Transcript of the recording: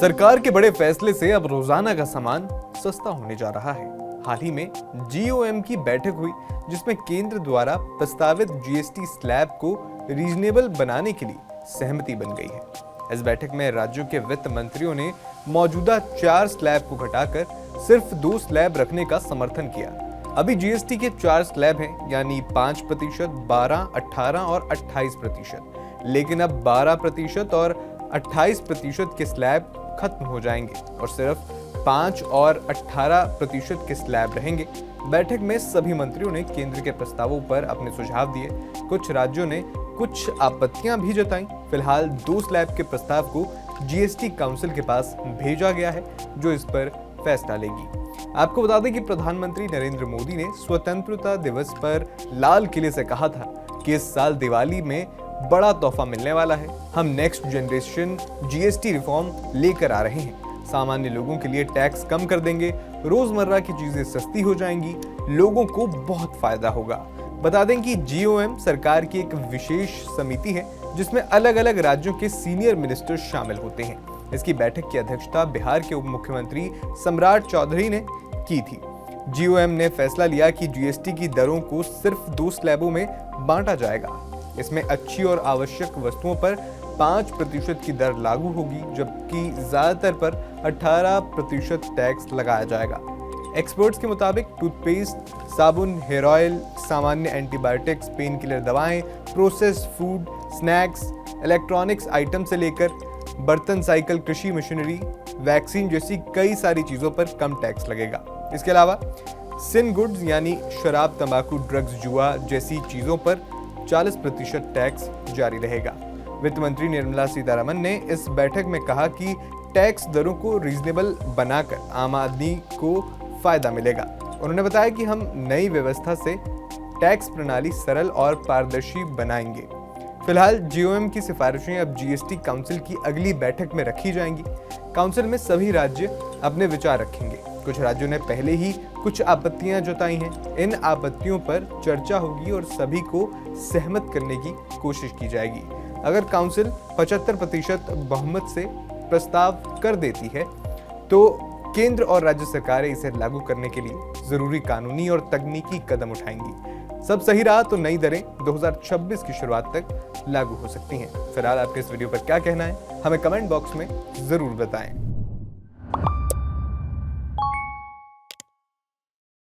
सरकार के बड़े फैसले से अब रोजाना का सामान सस्ता होने जा रहा है। हाल ही में जीओएम की बैठक हुई जिसमें केंद्र द्वारा प्रस्तावित जीएसटी स्लैब को रीजनेबल बनाने के लिए सहमति बन गई है। इस बैठक में राज्यों के वित्त मंत्रियों ने मौजूदा 4 स्लैब को घटाकर सिर्फ 2 स्लैब रखने का समर्थन किया। अभी जीएसटी के 4 स्लैब हैं, यानी 5%, 12%, 18% और 28%। लेकिन अब 12% और 28% के स्लैब खत्म हो जाएंगे और सिर्फ 5 और 18% के स्लैब रहेंगे। बैठक में सभी मंत्रियों ने केंद्र के प्रस्तावों पर अपने सुझाव दिए। कुछ राज्यों ने कुछ आपत्तियां भी जताई। फिलहाल 2 स्लैब के प्रस्ताव को जीएसटी काउंसिल के पास भेजा गया है, जो इस पर फैसला लेगी। आपको बता दें कि प्रधानमंत्री नरेंद्र मोदी ने स्वतंत्रता दिवस पर लाल किले से कहा था कि इस साल दिवाली में बड़ा तोहफा मिलने वाला है। हम नेक्स्ट जनरेशन जीएसटी रिफॉर्म लेकर आ रहे हैं। सामान्य लोगों के लिए टैक्स कम कर देंगे, रोजमर्रा की चीजें सस्ती हो जाएंगी, लोगों को बहुत फायदा होगा। बता दें कि जीओएम सरकार की एक विशेष समिति है जिसमें अलग अलग राज्यों के सीनियर मिनिस्टर शामिल होते हैं। इसकी बैठक की अध्यक्षता बिहार के उप मुख्यमंत्री सम्राट चौधरी ने की थी। जीओएम ने फैसला लिया कि जीएसटी की दरों को सिर्फ 2 स्लैबों में बांटा जाएगा। इसमें अच्छी और आवश्यक वस्तुओं पर 5% की दर लागू होगी, जबकि ज्यादातर पर 18% टैक्स लगाया जाएगा। एक्सपर्ट्स के मुताबिक टूथपेस्ट, साबुन, हेयर ऑयल, सामान्य एंटीबायोटिक्स, पेन किलर दवाएं, processed food, snacks, electronics item से लेकर बर्तन, साइकिल, कृषि मशीनरी, वैक्सीन जैसी कई सारी चीजों पर कम टैक्स लगेगा। इसके अलावा सिन गुड्स यानी शराब, तंबाकू, ड्रग्स, जुआ जैसी चीजों पर 40% टैक्स जारी रहेगा। वित्त मंत्री निर्मला सीतारमण ने इस बैठक में कहा कि टैक्स दरों को रीजनेबल बनाकर आम आदमी को फायदा मिलेगा। उन्होंने बताया कि हम नई व्यवस्था से टैक्स प्रणाली सरल और पारदर्शी बनाएंगे। फिलहाल जीओएम की सिफारिशें अब जीएसटी काउंसिल की अगली बैठक में रखी जाएंगी। काउंसिल में सभी राज्य अपने विचार रखेंगे। कुछ राज्यों ने पहले ही कुछ आपत्तियां जताई हैं। इन आपत्तियों पर चर्चा होगी और सभी को सहमत करने की कोशिश की जाएगी। अगर काउंसिल 75% बहुमत से प्रस्ताव कर देती है तो केंद्र और राज्य सरकारें इसे लागू करने के लिए जरूरी कानूनी और तकनीकी कदम उठाएंगी। सब सही रहा तो नई दरें 2026 की शुरुआत तक लागू हो सकती हैं। फिलहाल आपके इस वीडियो पर क्या कहना है, हमें कमेंट बॉक्स में जरूर बताएं।